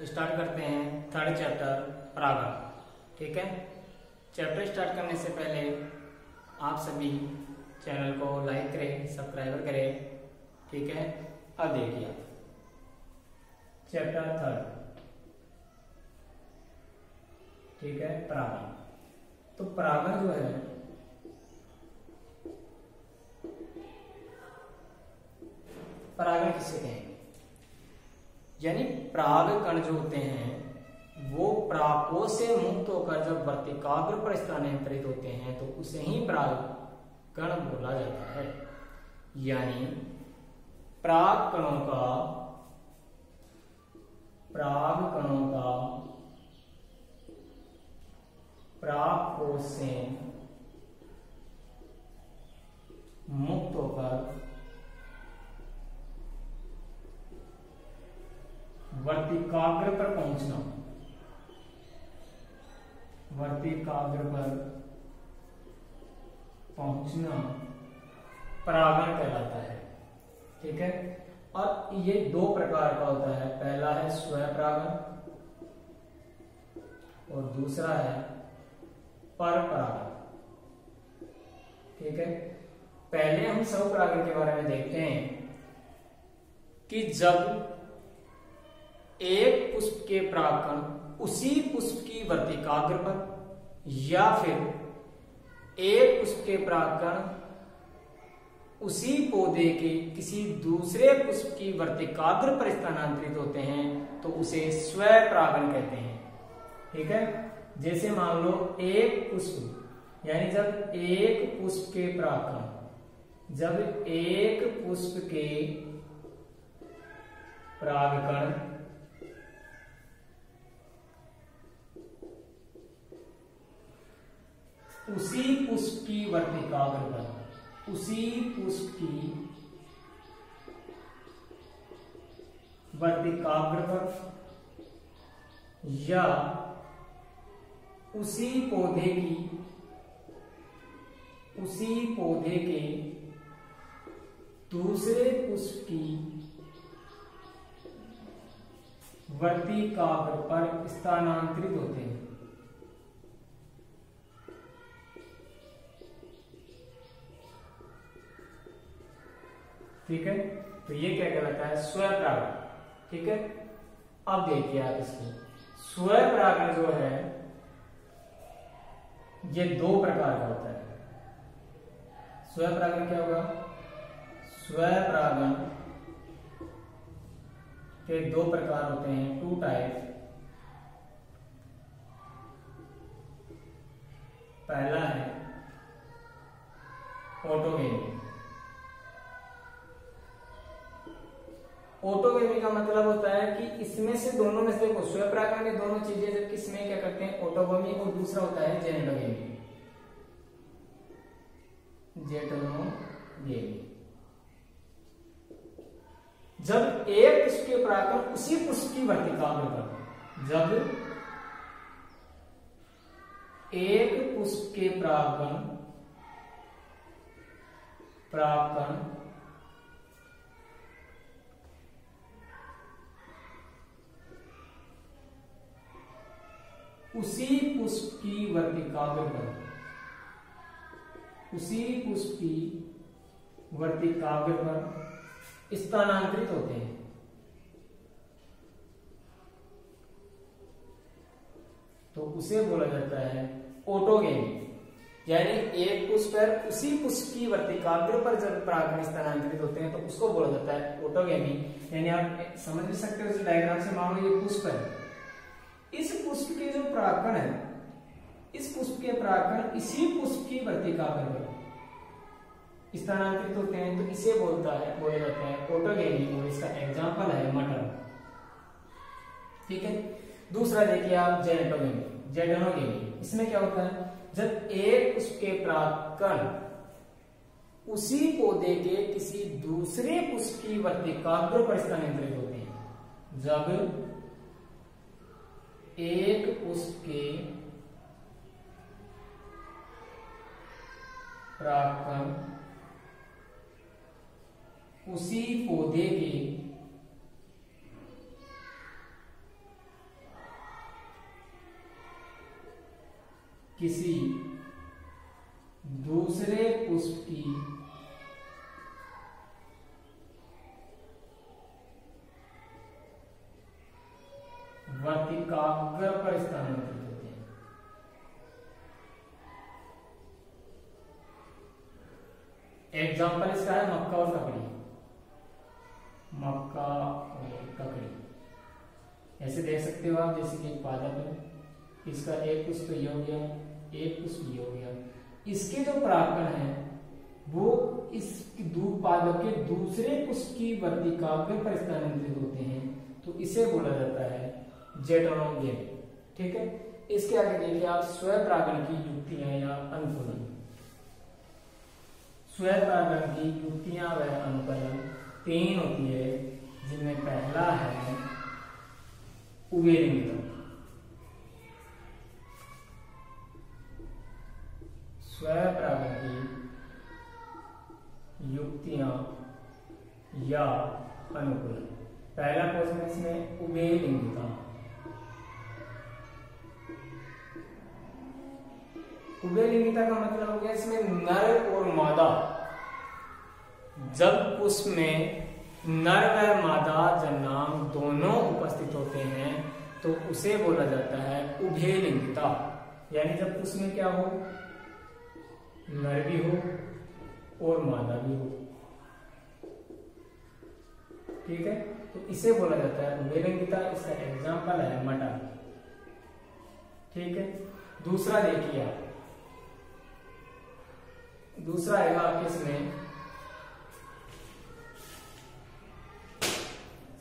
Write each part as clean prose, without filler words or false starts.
Start करते हैं third chapter परागण। ठीक है, चैप्टर स्टार्ट करने से पहले आप सभी चैनल को लाइक करें, सब्सक्राइब करें। ठीक है, अब देखिए चैप्टर थर्ड। ठीक है, परागण। तो परागण जो है परागण किसे कहेंगे, यानी परागकण जो होते हैं वो परागकों से मुक्त होकर जब वर्तिकाग्र पर स्थानांतरित होते हैं तो उसे ही परागकण बोला जाता है। यानी परागकणों का परागकों से मुक्त होकर वर्तिकाग्र पर पहुंचना, परागण कहलाता है। ठीक है, और ये दो प्रकार का होता है। पहला है स्वपरागण और दूसरा है परपरागण। ठीक है, पहले हम स्वपरागण के बारे में देखते हैं कि जब एक पुष्प के परागकण उसी पुष्प की वर्तिकाग्र पर या फिर एक पुष्प के परागकण उसी पौधे के किसी दूसरे पुष्प की वर्तिकाग्र पर स्थानांतरित होते हैं तो उसे स्वपरागण कहते हैं। ठीक है, जैसे मान लो एक पुष्प, यानी जब एक पुष्प के परागकण, जब एक पुष्प के परागकण उसी पुष्प की वर्तिकाग्र पर, उसी पुष्प की वर्तिकाग्र पर या उसी पौधे के दूसरे पुष्प की वर्तिकाग्र पर स्थानांतरित होते हैं। ठीक है, तो ये क्या कहलाता है, स्वपरागण। ठीक है, अब देखिए आप इसको, स्वपरागण जो है ये दो प्रकार का होता है। स्वपरागण क्या होगा, स्वपरागण के दो प्रकार होते हैं, टू टाइप। पहला है ऑटोगेमी। ऑटोगेमी का मतलब होता है कि इसमें से दोनों में से देखो, स्वपरागण में दोनों चीजें जब किसमें क्या करते हैं, ऑटोगेमी, और दूसरा होता है जेनेटोगेमी। जब एक पुष्प के परागकण उसी पुष्प की वर्तिकाग्र पर, जब एक पुष्प के परागकण उसी पुष्प की वर्तिकाग्र पर, उसी पुष्प की वर्तिकाग्र पर स्थानांतरित होते हैं तो उसे बोला जाता है ऑटोगेमी। यानी एक पुष्प पर उसी पुष्प की वर्तिकाग्र पर जब परागकण स्थानांतरित होते हैं तो उसको बोला जाता है ऑटोगेमी। यानी आप समझ भी सकते हो इस डायग्राम से, मान लो ये पुष्प है, इस पुष्प के जो परागकण है, इस पुष्प के परागकण इसी पुष्प की वर्तिकाग्र पर स्थानांतरित होते हैं तो इसे बोले जाते हैं ऑटोगेमी, और इसका एग्जांपल है मटर। ठीक है, दूसरा देखिए आप जेनेटोगेमी। इसमें क्या होता है, जब एक पुष्प के परागकण उसी पौधे के किसी दूसरे पुष्प की वर्तिकाग्र पर स्थानांतरित होते हैं। जब एक पुष्प के परागकण उसी पौधे के दूसरे पुष्प की वर्तिकाग्र पर स्थानांतरित होते हैं। एग्जाम्पल इसका है मक्का और ककड़ी। मक्का और ककड़ी ऐसे देख सकते हो आप, जैसे कि एक पादप है, इसका एक पुष्प ये हो गया, एक पुष्प ये हो गया। इसके जो परागकण है वो इस पादप के दूसरे पुष्प की वर्तिकाग्र पर स्थानांतरित होते हैं, तो इसे बोला जाता है जेटोनोगेन। ठीक है, इसके आगे देखिए आप स्वपरागण की युक्तियां या अनुकूलन। स्वपरागण की युक्तियां व अनुकूलन 3 होती है, जिनमें पहला है उभयलिंगिता। स्वपरागण की युक्तियां या अनुकूलन। पहला क्वेश्चन इसमें उभयलिंगिता। उभयलिंगिता का मतलब हो गया इसमें नर और मादा, जब पुष्प में नर व मादा जन्नांग दोनों उपस्थित होते हैं तो उसे बोला जाता है उभयलिंगिता। यानी जब पुष्प में क्या हो, नर भी हो और मादा भी हो। ठीक है, तो इसे बोला जाता है उभयलिंगिता। इसका एग्जांपल है मटर। ठीक है, दूसरा देखिए आप, दूसरा आएगा किसमें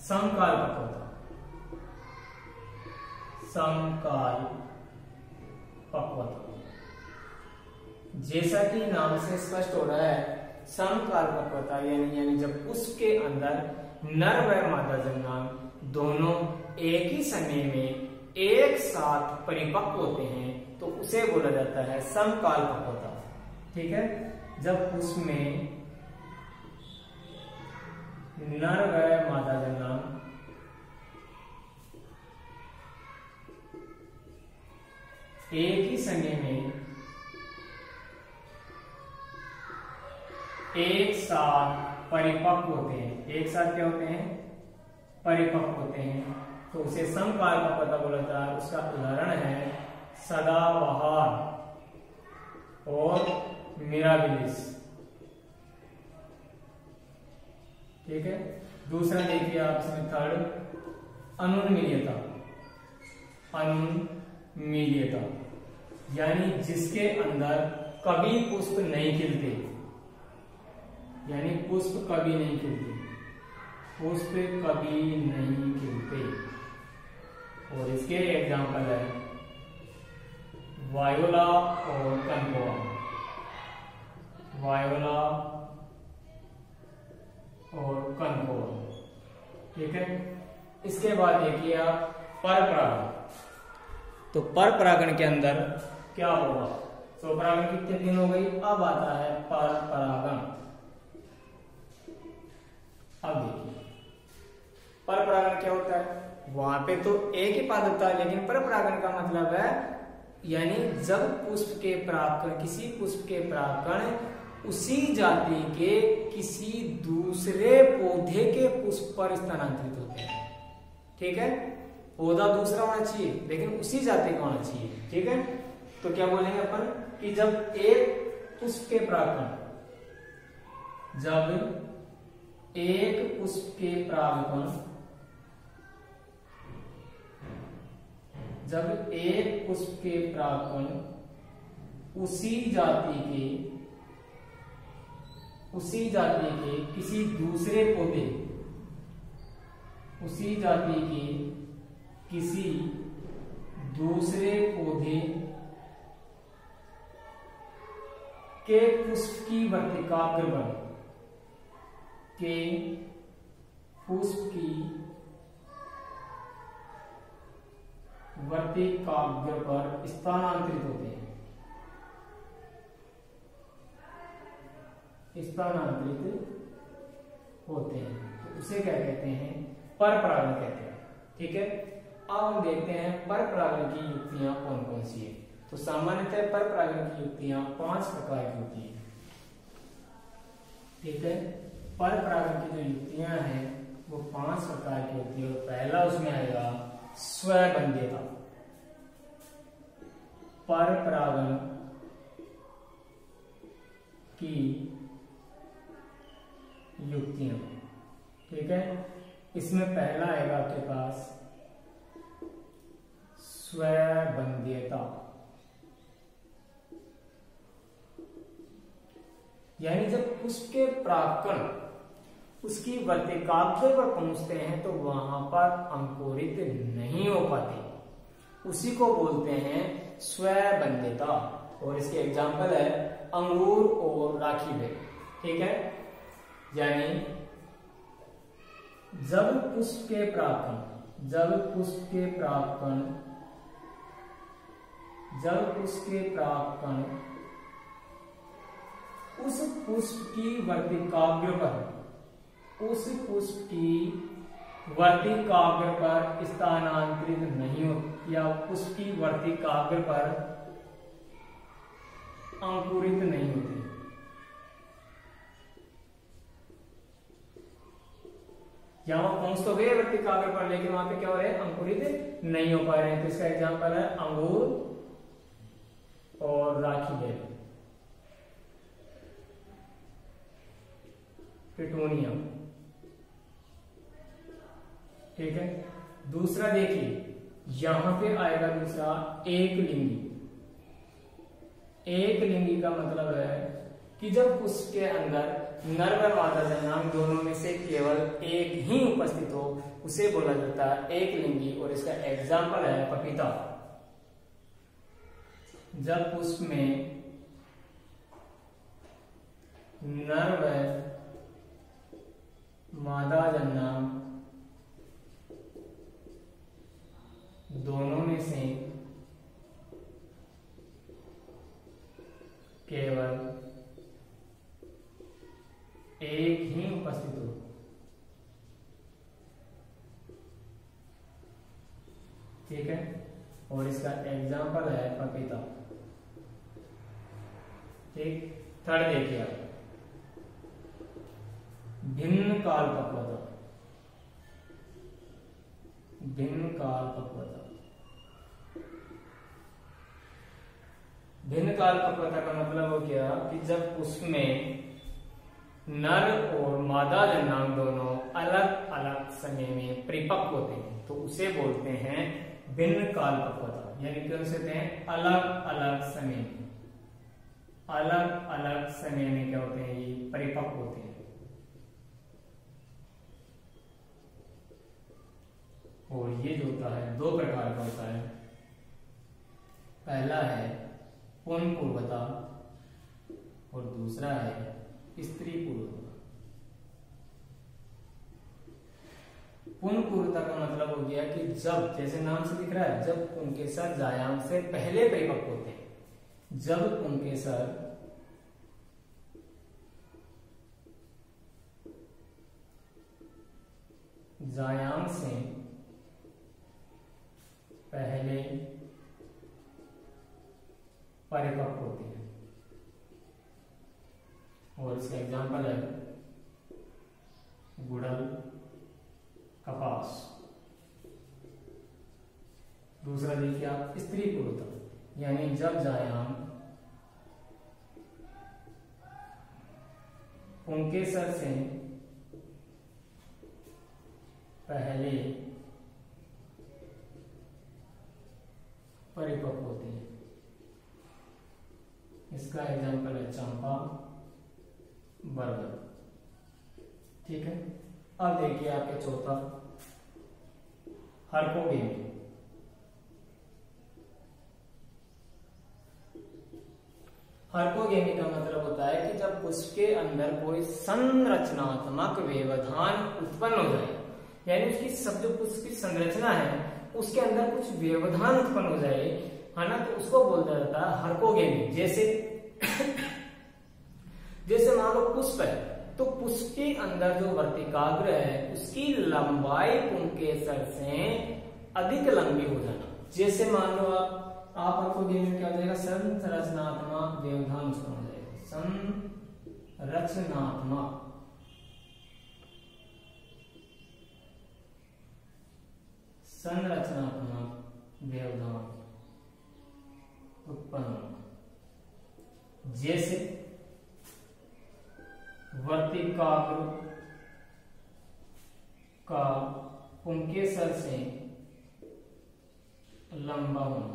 समकाल पक्वता। समकाल पक्वता जैसा कि नाम से स्पष्ट हो रहा है, समकाल पक्वता यानी जब पुष्प के अंदर नर व मादा जन्नांग दोनों एक ही समय में एक साथ परिपक्व होते हैं तो उसे बोला जाता है समकाल पक्वता। ठीक है, जब पुष्प में नर व मादा जन्नांग एक ही समय में एक साथ परिपक्व होते हैं। एक साथ क्या होते हैं, परिपक्व होते हैं, तो उसे समकाल पक्वता बोला जाता है। उसका उदाहरण है सदाबहार और मिराबिलिस। ठीक है, दूसरा देखिए आप इसमें थर्ड अनुन्मीलियता। अनुन्मीलियता यानी जिसके अंदर कभी पुष्प नहीं खिलते, यानी पुष्प कभी नहीं खिलते, पुष्प कभी नहीं खिलते। और इसके एग्जांपल है वायोला और कनकोआ। वायोला और कनकोआ। ठीक है, इसके बाद देखिए आप परपरागण। तो परपरागण के अंदर क्या होगा, स्वपरागण कितने दिन हो गई, अब आता है परपरागण। अब देखिए परपरागण क्या होता है, वहां पे तो एक ही पादप था, लेकिन परपरागण का मतलब है यानी जब पुष्प के परागकण, किसी पुष्प के परागकण उसी जाति के किसी दूसरे पौधे के पुष्प पर स्थानांतरित होते हैं। ठीक है, पौधा दूसरा होना चाहिए लेकिन उसी जाति का होना चाहिए। ठीक है, तो क्या बोलेंगे अपन कि जब एक पुष्प के परागकण, जब एक पुष्प के परागकण, जब एक पुष्प के परागकण उसी जाति के किसी दूसरे पौधे, उसी जाति के किसी दूसरे पौधे के पुष्प की वर्तिकाग्र पर, के पुष्प की वर्तिकाग्र पर स्थानांतरित होते हैं, स्थानांतरित होते हैं, तो उसे क्या कहते हैं, परपरागण कहते हैं। ठीक है, अब हम देखते हैं परपरागण की युक्तियां कौन कौन सी है। तो सामान्यतः पर परागण की युक्तियां 5 प्रकार की होती है। ठीक है, पर परागण की जो युक्तियां हैं वो 5 प्रकार की होती है। और पहला उसमें आएगा स्वबंध्यता। पर परागण की युक्तियां, ठीक है, इसमें पहला आएगा आपके पास स्वबंध्यता, यानी जब पुष्प के परागकण उसकी वर्तिकाग्र पर पहुंचते हैं तो वहां पर अंकुरित नहीं हो पाते, उसी को बोलते हैं स्वबंध्यता। और इसके एग्जाम्पल है अंगूर और राखी बेल। ठीक है, यानी जब पुष्प के परागकण उस पुष्प की वर्तिकाग्र पर स्थानांतरित नहीं होती या पुष्प की वर्तिकाग्र पर अंकुरित नहीं होती, यहां पहुंच तो गए वर्तिकाग्र पर, लेकिन वहां पे क्या हो रहे हैं, अंकुरित नहीं हो पा रहे हैं। तो इसका एग्जांपल है अंगूर और राखी बेल, पिटूनिया। ठीक है, दूसरा देखिए यहां पे आएगा दूसरा एक लिंगी का मतलब है कि जब पुष्प के अंदर नर व मादा जन्मांग दोनों में से केवल एक ही उपस्थित हो उसे बोला जाता है एक लिंगी। और इसका एग्जाम्पल है पपीता। जब पुष्प में नर व मादा जन्मांग दोनों में से केवल एक ही उपस्थित हो, ठीक है, और इसका एग्जाम्पल है पपीता। ठीक, थर्ड देखिए आप, भिन्न काल पक्वता। भिन्न काल पक्वता का मतलब हो गया कि जब पुष्प में नर और मादा जन्मांग दोनों अलग अलग समय में परिपक्व होते हैं तो उसे बोलते हैं भिन्न काल पक्वता। यानी कि उसे कहते हैं अलग अलग समय में क्या होते हैं, ये परिपक्व होते हैं। और ये जो होता है 2 प्रकार का होता है। पहला है पूर्ण पूर्वता और दूसरा है स्त्री पूर्वता। पूर्ण पूर्वता का मतलब हो गया कि जब, जैसे नाम से दिख रहा है, जब पुंकेसर जायांग से पहले परिपक्व होते हैं। जब पुंकेसर जायांग से पहले परिपक्व होती है। और इसका एग्जाम्पल है गुड़हल, कपास। दूसरा देखिए आप स्त्री पूर्वता, यानी जब जायांग पुंकेसर से पहले परिपक्व होती है। इसका एग्जाम्पल है चंपा, बरगद। ठीक है, अब देखिए आपके चौथा हरकोगेमी। हरकोगेमी का मतलब होता है कि जब पुष्प के अंदर कोई संरचनात्मक व्यवधान उत्पन्न हो जाए, यानी उसकी सब जो पुष्प की संरचना है उसके अंदर कुछ व्यवधान उत्पन्न हो जाए, है ना, तो उसको बोला जाता है हरकोगेमी। जैसे मान लो पुष्प है तो पुष्प के अंदर जो वर्तिकाग्र है उसकी लंबाई पुंकेसर से अधिक लंबी हो जाना। जैसे मान लो आप आप रखोगे में क्या हो जाएगा, संरचनात्मक व्यवधान उसका हो जाएगा, संरचनात्मक व्यवधान उत्पन्न, जैसे वर्तिकाग्र का पुंकेसर से लंबा होना।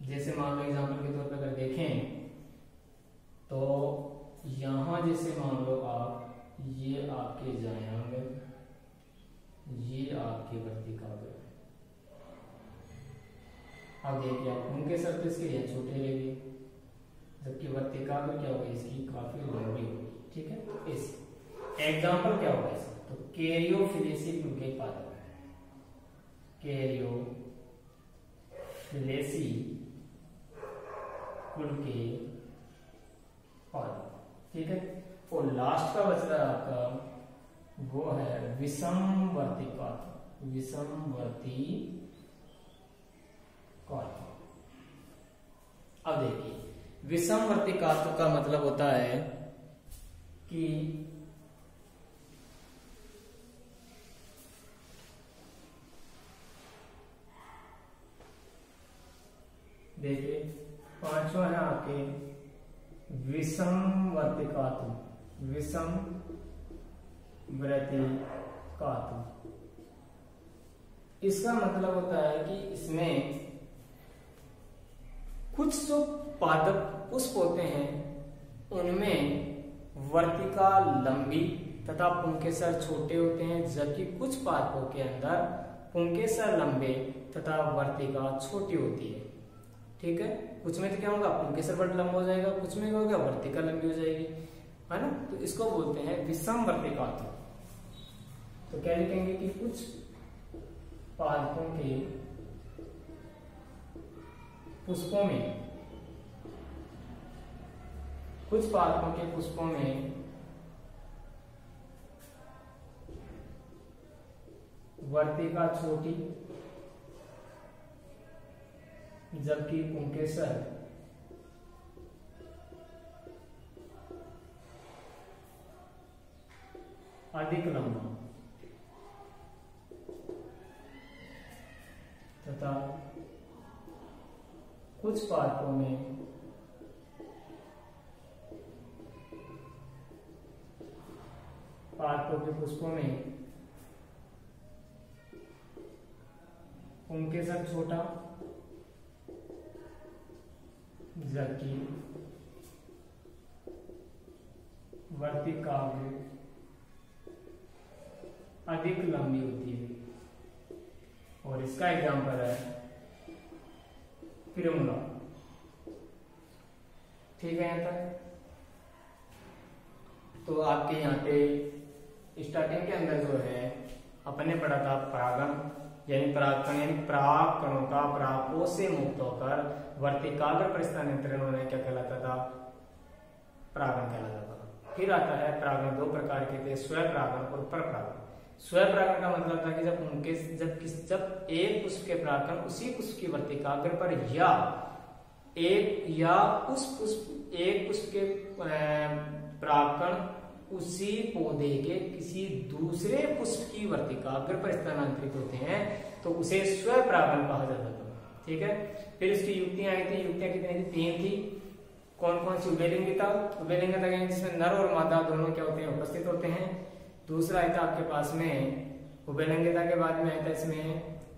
जैसे मान लो एग्जाम्पल के तौर पर अगर देखें तो यहां जैसे मान लो आप, ये आपके जायांग, ये आपके वर्तिकाग्र। अब देखिए आप पुंकेसर तो इसके लिए छोटे रहेंगे, जबकि वर्तिकाग्र क्या होगा, इसकी काफी लंबी होगी। ठीक है, तो इस एग्जाम्पल क्या होगा इसका, तो कैरियोफिलेसी कुल के पादप, कैरियोफिलेसी कुल के पादप। ठीक है, और लास्ट का बच रहा है आपका, वो है विषमवर्तिकात्व, विषमवर्तिकात्व। अब देखिए विषमवर्तिकात्व का मतलब होता है कि देखिए पांचवा है आपके विषमवर्तिकात्व, विषमवर्तिकात्व। इसका मतलब होता है कि इसमें कुछ जो पादप पुष्प होते हैं उनमें वर्तिका लंबी तथा पुंकेसर छोटे होते हैं, जबकि कुछ पादपों के अंदर पुंकेसर लंबे तथा वर्तिका छोटी होती है। ठीक है, कुछ में तो क्या होगा, पुंकेसर बड़ा लंबा हो जाएगा, कुछ में क्या होगा, वर्तिका लंबी हो जाएगी, है ना। तो इसको बोलते हैं विषमवर्तिकात्व। तो क्या लिखेंगे कि कुछ पादपों के पुष्पों में, कुछ पादपों के पुष्पों में वर्तिका छोटी, जबकि पुंकेसर अधिक लंबा तथा कुछ पादपों में पादपों के पुष्पों में पुंकेसर छोटा, जबकि वर्तिका अधिक लंबी होती है। और इसका एग्जाम्पल है पिरुंगा। ठीक है, यहाँ तक तो आपके यहाँ पे स्टार्टिंग के अंदर जो है अपने पढ़ा था परागण, यानी परागकण, यानी परागकणों का परागकोश से मुक्त होकर वर्तिकाग्र पर स्थानांतरण होने क्या कहलाता था, परागण कहलाता था। फिर आता है परागण, दो प्रकार के थे, स्वपरागण और परपरागण। स्वपरागण का मतलब था कि जब एक पुष्प के परागकण उसी पुष्प की वर्तिकाग्र पर या उस पुष्प के परागकण उसी पौधे के किसी दूसरे पुष्प की वर्तिकाग्र पर स्थानांतरित होते हैं तो उसे स्वपरागण कहा जाता था। ठीक है, फिर इसकी युक्तियां आई थी। युक्तियां कितनी थी, 3 थी। कौन कौन सी, उभयलिंगिता जिसमें नर और मादा दोनों क्या होते हैं, उपस्थित होते हैं। दूसरा आता आपके पास में उभयलिंगिता के बाद में आता इसमें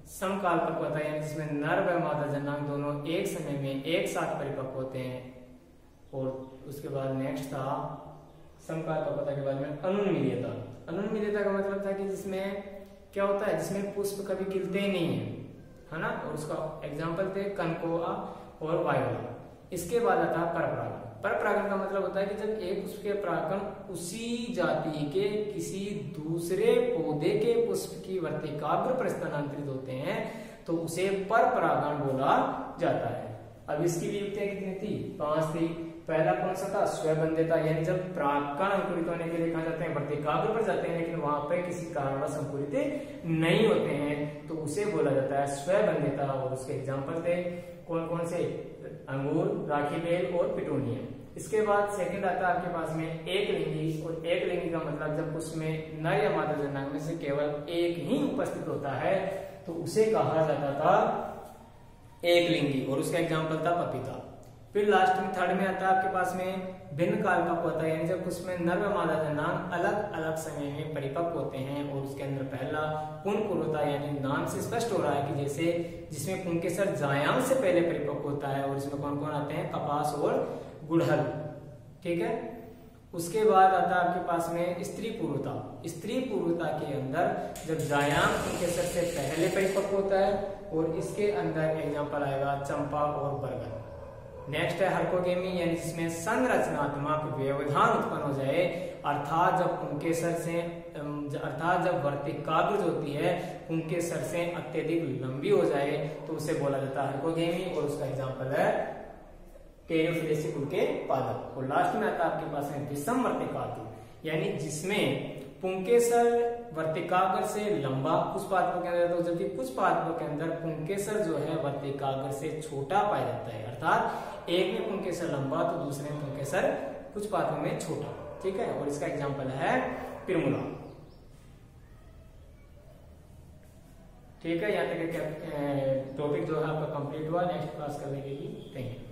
समकालपक्वता, यानी जिसमें नर व मादा जनांग दोनों एक समय में एक साथ परिपक्व होते हैं। और उसके बाद नेक्स्ट था समकालपक्वता के बाद में अनुन्मीलियता। अनुन्मीलियता का मतलब था कि जिसमें क्या होता है, जिसमें पुष्प कभी खिलते ही नहीं है ना। और उसका एग्जाम्पल थे कनकोआ और वायोला। इसके बाद आता है परपरागण। परपरागण का मतलब होता है कि जब एक पुष्प के परागकण उसी जाति के किसी दूसरे पौधे के पुष्प की वर्तिकाग्र पर स्थानांतरित होते हैं तो उसे परपरागण बोला जाता है। अब इसकी भी युक्तियां कितनी थी, 5 थी। पहला कौन सा था, स्वबंध्यता, यानी जब प्राक्कण अंकुरित होने के लिए कहा जाते हैं वर्तिकाग्र पर जाते हैं, लेकिन वहां पे किसी कारणवश अंकुरित नहीं होते हैं, तो उसे बोला जाता है स्वबंध्यता। और उसके एग्जाम्पल थे कौन कौन से, अंगूर, राखी बेल और पिटूनिया। इसके बाद सेकंड आता है आपके पास में एक लिंगी, और एक लिंगी का मतलब जब उसमें नर या मादा जनांग में से केवल एक ही उपस्थित होता है तो उसे कहा जाता था एक लिंगी, और उसका एग्जाम्पल था पपीता। फिर लास्ट में थर्ड में आता है आपके पास में भिन्न काल का होता है, यानी जब उसमें नर व मादा जनांग अलग अलग समय में परिपक्व होते हैं, और उसके अंदर पहला पुंकेसर होता है, यानी नाम से स्पष्ट हो रहा है कि जैसे जिसमें पुंकेसर जायांग से पहले परिपक्व होता है, और इसमें कौन कौन आते हैं, कपास और गुड़हल, ठीक है। उसके बाद आता है आपके पास में स्त्री पूर्वता। स्त्री पूर्वता के अंदर जब जायांग पुंकेसर से पहले परिपक्व होता है, और इसके अंदर एग्जाम्पल आएगा चंपा और बरगद। नेक्स्ट है हर्कोगेमी, यानी जिसमें संरचनात्मक व्यवधान उत्पन्न हो जाए, अर्थात जब पुंकेसर से जब वर्तिकाग्र होती है पुंकेसर से अत्यधिक लंबी हो जाए तो उसे बोला जाता है हर्कोगेमी, और उसका एग्जाम्पल है टेरियोफिलेसी कुल के पादप। और लास्ट में आता है आपके पास में विषम वर्तिकाग्र, यानी जिसमें पुंकेसर वर्तिकाग्र से लंबा कुछ पादपों के अंदर, तो जबकि कुछ पादपों के अंदर पुंकेसर जो है वर्तिकाग्र से छोटा पाया जाता है, अर्थात एक में पुंकेसर लंबा तो दूसरे में पुंकेसर कुछ पादपों में छोटा, ठीक है। और इसका एग्जाम्पल है पिरमुला, ठीक है। यहाँ तक टॉपिक जो है आपका कंप्लीट हुआ। नेक्स्ट क्लास करने के लिए थैंक यू।